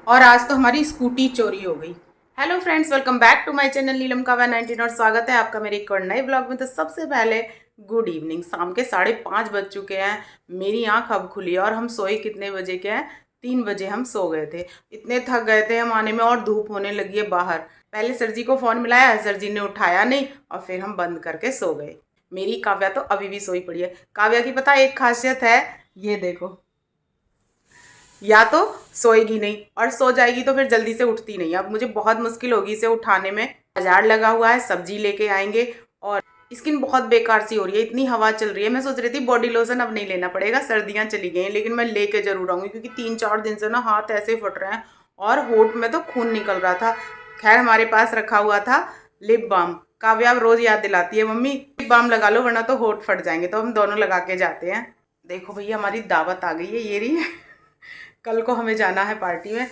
और आज तो हमारी स्कूटी चोरी हो गई। Hello friends, welcome back to my channel Neelam Kavya 19 और स्वागत है आपका मेरे एक और नए ब्लॉग में। तो सबसे पहले गुड इवनिंग। शाम के 5:30 बज चुके हैं। मेरी आंख अब खुली और हम सोए कितने बजे के हैं? 3 बजे हम सो गए थे। इतने थक गए थे हम आने में और धूप होने लगी है बाहर। पहले सर जी को फ़ोन मिलाया, सर जी ने उठाया नहीं और फिर हम बंद करके सो गए। मेरी काव्या तो अभी भी सोई पड़ी है। काव्या की पता एक खासियत है, ये देखो, या तो सोएगी नहीं और सो जाएगी तो फिर जल्दी से उठती नहीं। अब मुझे बहुत मुश्किल होगी इसे उठाने में। बाजार लगा हुआ है, सब्जी लेके आएंगे और स्किन बहुत बेकार सी हो रही है, इतनी हवा चल रही है। मैं सोच रही थी बॉडी लोशन अब नहीं लेना पड़ेगा, सर्दियां चली गई हैं, लेकिन मैं लेके जरूर आऊंगी क्योंकि 3-4 दिन से ना हाथ ऐसे फट रहे हैं और होठ में तो खून निकल रहा था। खैर हमारे पास रखा हुआ था लिप बाम। काव्या रोज याद दिलाती है, मम्मी लिप बाम लगा लो वरना तो होठ फट जाएंगे, तो हम दोनों लगा के जाते हैं। देखो भैया, हमारी दावत आ गई है, ये रही है। कल को हमें जाना है पार्टी में।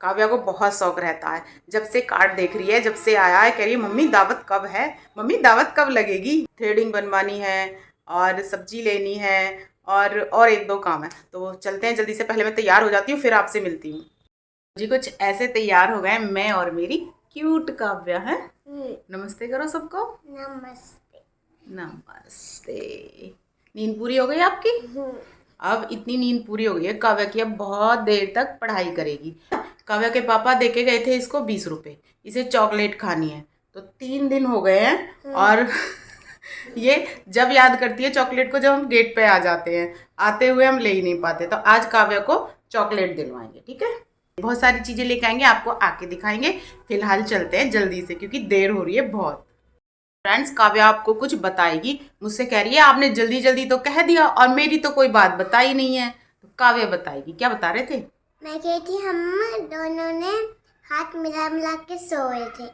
काव्या को बहुत शौक रहता है, जब से कार्ड देख रही है, जब से आया है कह रही है मम्मी दावत कब है, मम्मी दावत कब लगेगी। थ्रेडिंग बनवानी है और सब्जी लेनी है और एक दो काम है, तो चलते हैं जल्दी से। पहले मैं तैयार हो जाती हूँ फिर आपसे मिलती हूँ। जी कुछ ऐसे तैयार हो गए मैं और मेरी क्यूट काव्या है। नमस्ते करो सबको। नमस्ते। नमस्ते। नींद पूरी हो गई आपकी? अब इतनी नींद पूरी हो गई है काव्या की, अब बहुत देर तक पढ़ाई करेगी। काव्या के पापा देके गए थे इसको 20 रुपए, इसे चॉकलेट खानी है। तो 3 दिन हो गए हैं और ये जब याद करती है चॉकलेट को जब हम गेट पे आ जाते हैं, आते हुए हम ले ही नहीं पाते। तो आज काव्या को चॉकलेट दिलवाएंगे, ठीक है। बहुत सारी चीजें लेके आएंगे, आपको आके दिखाएंगे। फिलहाल चलते हैं जल्दी से क्योंकि देर हो रही है बहुत। फ्रेंड्स, काव्या आपको कुछ बताएगी, मुझसे कह रही है आपने जल्दी जल्दी तो कह दिया और मेरी तो कोई बात बताई नहीं है। तो काव्या बताएगी, क्या बता रहे थे? मैं कहती हम दोनों ने हाथ मिला मिला के सोए थे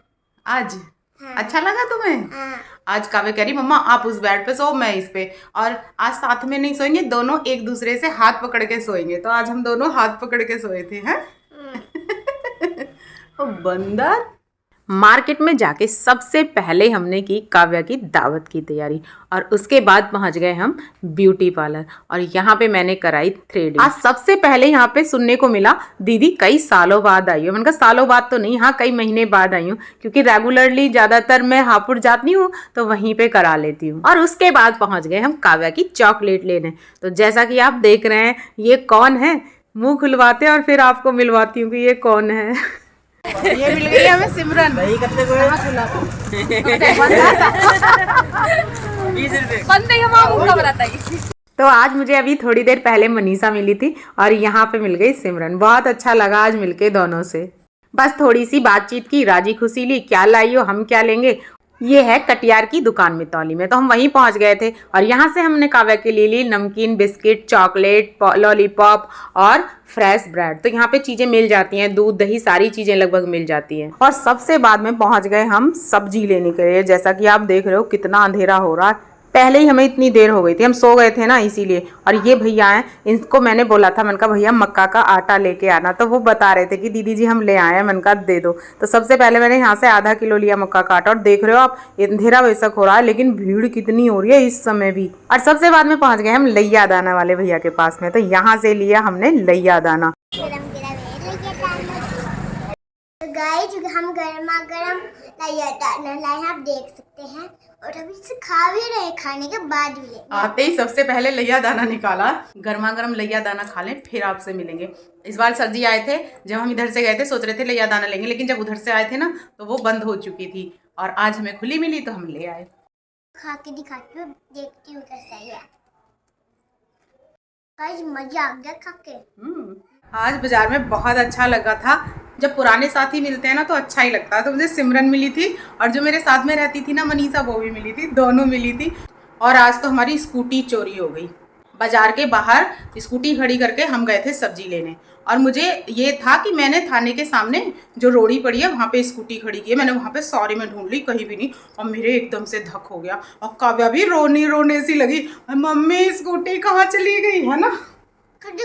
आज। हाँ। अच्छा लगा तुम्हें? हाँ। आज काव्या कह रही मम्मा आप उस बेड पे सो, मैं इस पे, और आज साथ में नहीं सोएंगे, दोनों एक दूसरे से हाथ पकड़ के सोएंगे। तो आज हम दोनों हाथ पकड़ के सोए थे हैं। बंदर। मार्केट में जाके सबसे पहले हमने की काव्या की दावत की तैयारी और उसके बाद पहुंच गए हम ब्यूटी पार्लर और यहाँ पे मैंने कराई थ्रेडिंग। आज सबसे पहले यहाँ पे सुनने को मिला दीदी कई सालों बाद आई हो। मैंने कहा सालों बाद तो नहीं, हाँ कई महीने बाद आई हूँ, क्योंकि रेगुलरली ज़्यादातर मैं हापुड़ जाती हूँ तो वहीं पे करा लेती हूँ। और उसके बाद पहुँच गए हम काव्या की चॉकलेट लेने। तो जैसा कि आप देख रहे हैं ये कौन है, मुँह खुलवाते और फिर आपको मिलवाती हूँ कि ये कौन है। ये मिल गई हमें सिमरन। नहीं करते कोई तो आज मुझे अभी थोड़ी देर पहले मनीषा मिली थी और यहाँ पे मिल गई सिमरन। बहुत अच्छा लगा आज मिलके दोनों से। बस थोड़ी सी बातचीत की, राजी खुशी ली, क्या लाई हो, हम क्या लेंगे। ये है कटियार की दुकान मितौली में, तो हम वहीं पहुंच गए थे और यहाँ से हमने काव्या के लिए ली नमकीन, बिस्किट, चॉकलेट, लॉलीपॉप और फ्रेश ब्रेड। तो यहाँ पे चीज़ें मिल जाती हैं, दूध दही सारी चीज़ें लगभग मिल जाती हैं। और सबसे बाद में पहुँच गए हम सब्जी लेने के लिए। जैसा कि आप देख रहे हो कितना अंधेरा हो रहा है, पहले ही हमें इतनी देर हो गई थी, हम सो गए थे ना इसीलिए। और ये भैया हैं, इनको मैंने बोला था, मैंने कहा भैया मक्का का आटा लेके आना, तो वो बता रहे थे कि दीदी जी हम ले आए हैं। मैंने कहा दे दो। तो सबसे पहले मैंने यहाँ से आधा किलो लिया मक्का का आटा और देख रहे हो आप अंधेरा बेशक हो रहा है लेकिन भीड़ कितनी हो रही है इस समय भी। और सबसे बाद में पहुँच गए हम लैया दाना वाले भैया के पास में, तो यहाँ से लिया हमने लैया दाना। गाइस हम गर्मा गर्म लैया दाना लाए हैं, आप देख सकते हैं, और अभी से खा भी रहे, खाने के बाद भी ले। आते ही सबसे पहले लैया दाना निकाला, गर्मा गर्म लैया दाना खा लें फिर आपसे मिलेंगे। इस बार सर जी आए थे, जब हम इधर से गए थे सोच रहे थे लैया दाना लेंगे, लेकिन जब उधर से आए थे ना तो वो बंद हो चुकी थी और आज हमें खुली मिली तो हम ले आए। खा के दिखाती हूँ, देखती हूँ कैसा है। गाइस मजा आ गया खा के। आज बाजार में बहुत अच्छा लगा था। जब पुराने साथी मिलते हैं ना तो अच्छा ही लगता है। तो मुझे सिमरन मिली थी और जो मेरे साथ में रहती थी ना मनीषा, वो भी मिली थी, दोनों मिली थी। और आज तो हमारी स्कूटी चोरी हो गई। बाजार के बाहर स्कूटी खड़ी करके हम गए थे सब्जी लेने और मुझे ये था कि मैंने थाने के सामने जो रोड़ी पड़ी है वहाँ पे स्कूटी खड़ी की है, मैंने वहाँ पे सारे में ढूंढ ली, कहीं भी नहीं। और मेरे एकदम से धक हो गया और काव्या भी रोने रोने सी लगी, मम्मी स्कूटी कहाँ चली गई, है ना। खुद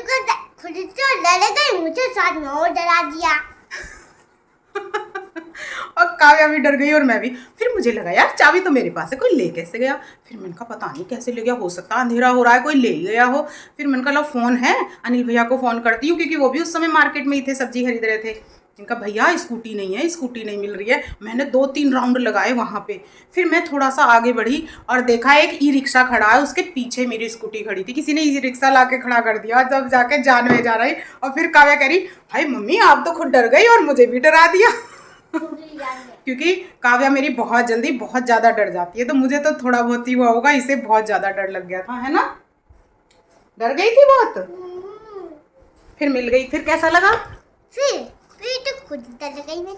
तो डरे थे, मुझे साथ में और डरा दिया। और काव्या भी डर गई और मैं भी। फिर मुझे लगा यार चाबी तो मेरे पास है, कोई ले कैसे गया। फिर मैंने कहा पता नहीं कैसे ले गया, हो सकता है अंधेरा हो रहा है कोई ले गया हो। फिर मैंने कहा लो फ़ोन है, अनिल भैया को फ़ोन करती हूँ, क्योंकि वो भी उस समय मार्केट में ही थे, सब्जी खरीद रहे थे। इनका भैया स्कूटी नहीं है, स्कूटी नहीं मिल रही है। मैंने 2-3 राउंड लगाए वहाँ पे। फिर मैं थोड़ा सा आगे बढ़ी और देखा एक ई रिक्शा खड़ा है, उसके पीछे मेरी स्कूटी खड़ी थी। किसी ने ई रिक्शा ला के खड़ा कर दिया। जब जाके जान में जा रही और फिर काव्या कह रही भाई मम्मी आप तो खुद डर गई और मुझे भी डरा दिया। क्योंकि काव्या मेरी बहुत जल्दी बहुत ज़्यादा डर जाती है, तो मुझे तो थोड़ा बहुत ही हुआ होगा, इसे बहुत ज़्यादा डर लग गया था, है ना? डर गई थी बहुत। फिर मिल गई, फिर कैसा लगा? फिर तो खुद डर गई मैं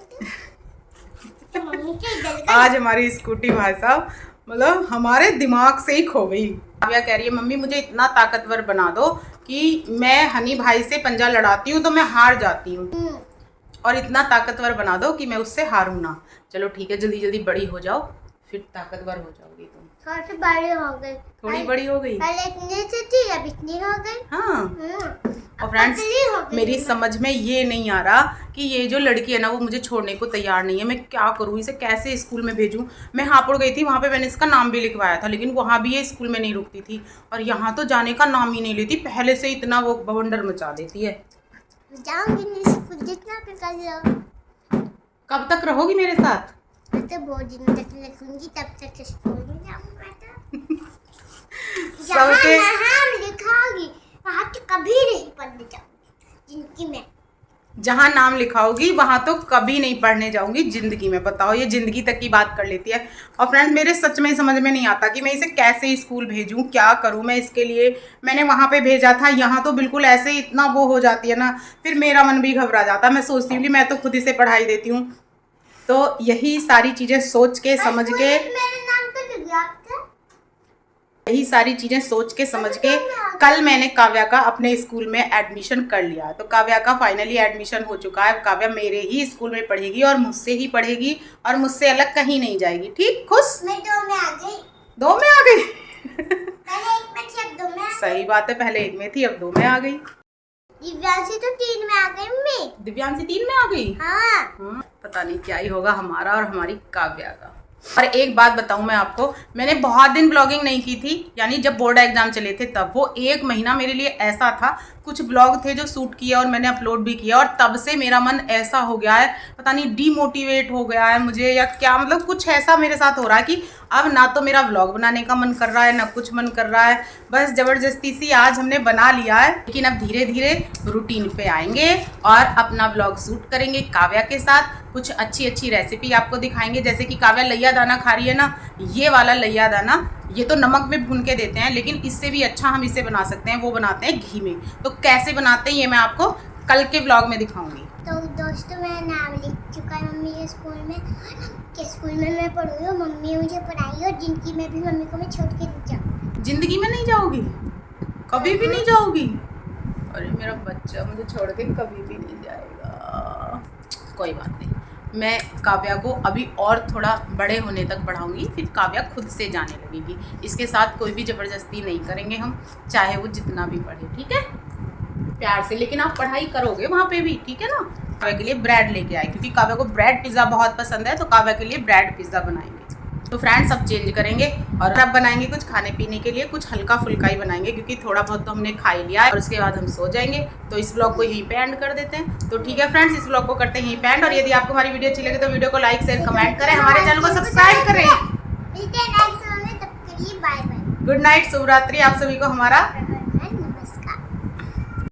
तो मम्मी से डर गई। आज हमारी स्कूटी भाई साहब मतलब हमारे दिमाग से ही खो गई। काव्या कह रही है मम्मी मुझे इतना ताकतवर बना दो कि मैं हनी भाई से पंजा लड़ाती हूँ तो मैं हार जाती हूँ, और इतना ताकतवर बना दो कि मैं उससे हारूँ ना। चलो ठीक है, जल्दी जल्दी बड़ी हो जाओ, फिर ताकतवर हो जाओगी तुम। थोड़ी सी बड़ी हो गई, थोड़ी बड़ी हो गई, पहले इतनी से थी अब इतनी हो गई। हाँ। और फ्रेंड्स मेरी समझ में ये नहीं आ रहा कि ये जो लड़की है ना वो मुझे छोड़ने को तैयार नहीं है। मैं क्या करूँ, इसे कैसे स्कूल में भेजूँ? मैं हापुड़ गई थी, वहाँ पे मैंने इसका नाम भी लिखवाया था, लेकिन वहाँ भी ये स्कूल में नहीं रुकती थी, और यहाँ तो जाने का नाम ही नहीं लेती। पहले से इतना वो बवंडर मचा देती है। जाऊंगी नहीं स्कूल, जितना भी कर लो। कब तक रहोगी मेरे साथ? मैं तो बहुत दिन तक लिखूंगी, तब तक स्कूल में जाऊंगा। सबके नाम लिखाओगी वहाँ तो कभी नहीं पढ़ने जाऊंगी जिंदगी में। जहाँ नाम लिखाओगी वहाँ तो कभी नहीं पढ़ने जाऊंगी जिंदगी में। बताओ, ये जिंदगी तक की बात कर लेती है। और फ्रेंड्स मेरे सच में समझ में नहीं आता कि मैं इसे कैसे स्कूल भेजूँ, क्या करूँ मैं इसके लिए। मैंने वहाँ पे भेजा था, यहाँ तो बिल्कुल ऐसे इतना वो हो जाती है ना, फिर मेरा मन भी घबरा जाता है। मैं सोचती हूँ कि मैं तो खुद इसे पढ़ाई देती हूँ। तो यही सारी चीज़ें सोच के समझ के, मेरा नाम तो लिख दिया आपने। यही सारी चीज़ें सोच के समझ के कल मैंने काव्या का अपने स्कूल में एडमिशन कर लिया। तो काव्या का फाइनली एडमिशन हो चुका है। काव्या मेरे ही स्कूल में पढ़ेगी और मुझसे ही पढ़ेगी और मुझसे अलग कहीं नहीं जाएगी। ठीक, खुश? मैं 2 में आ गई। 2 में आ गई? पहले 1 में थी अब 2 में आ गई। सही बात है, पहले 1 में थी अब 2 में आ गई। दिव्यांशी तो 3 में आ गई मम्मी। दिव्यांशी 3 में आ गई। हाँ। पता नहीं क्या ही होगा हमारा और हमारी काव्या का। और एक बात बताऊं मैं आपको, मैंने बहुत दिन ब्लॉगिंग नहीं की थी, यानी जब बोर्ड एग्जाम चले थे तब। वो 1 महीना मेरे लिए ऐसा था, कुछ ब्लॉग थे जो शूट किया और मैंने अपलोड भी किया, और तब से मेरा मन ऐसा हो गया है, पता नहीं डीमोटिवेट हो गया है मुझे या क्या, मतलब कुछ ऐसा मेरे साथ हो रहा है कि अब ना तो मेरा व्लॉग बनाने का मन कर रहा है ना कुछ मन कर रहा है। बस ज़बरदस्ती सी आज हमने बना लिया है, लेकिन अब धीरे धीरे रूटीन पे आएंगे और अपना व्लॉग शूट करेंगे काव्या के साथ। कुछ अच्छी अच्छी रेसिपी आपको दिखाएंगे, जैसे कि काव्या लैया दाना खा रही है ना, ये वाला लैया दाना, ये तो नमक में भून के देते हैं, लेकिन इससे भी अच्छा हम इसे बना सकते हैं, वो बनाते हैं घी में। तो कैसे बनाते हैं ये मैं आपको कल के व्लॉग में दिखाऊंगी। तो दोस्तों मेरा नाम लिख चुका है मम्मी के स्कूल में, कि स्कूल में मैं पढ़ूंगी और मम्मी मुझे पढ़ाएगी, और जिंदगी में भी मम्मी को मैं छोड़ के नहीं जाऊँगी। जिंदगी में नहीं जाओगी? कभी भी नहीं जाओगी? अरे मेरा बच्चा मुझे छोड़ के कभी भी नहीं जाएगा। कोई बात नहीं, मैं काव्या को अभी और थोड़ा बड़े होने तक पढ़ाऊंगी, फिर काव्या खुद से जाने लगेगी। इसके साथ कोई भी ज़बरदस्ती नहीं करेंगे हम, चाहे वो जितना भी पढ़े, ठीक है, प्यार से। लेकिन आप पढ़ाई करोगे वहाँ पे भी, ठीक है ना। काव्या के लिए ब्रेड लेके आए, क्योंकि काव्या को ब्रेड पिज़्ज़ा बहुत पसंद है, तो काव्या के लिए ब्रेड पिज़्ज़ा बनाएंगे। तो फ्रेंड्स अब चेंज करेंगे और अब बनाएंगे कुछ खाने पीने के लिए, कुछ हल्का फुल्का ही बनाएंगे, क्योंकि थोड़ा बहुत तो हमने खा ही लिया है और उसके बाद हम सो जाएंगे। तो इस व्लॉग को यहीं पे एंड कर देते हैं। तो ठीक है फ्रेंड्स, इस व्लॉग को करते हैं यहीं पे एंड, और यदि आपको हमारी वीडियो अच्छी लगे तो वीडियो को लाइक शेयर कमेंट करें, हमारे चैनल को सब्सक्राइब करें। मिलते हैं नेक्स्ट वीडियो में, तब के लिए बाय बाय। गुड नाइट, शुभ रात्रि आप सभी को हमारा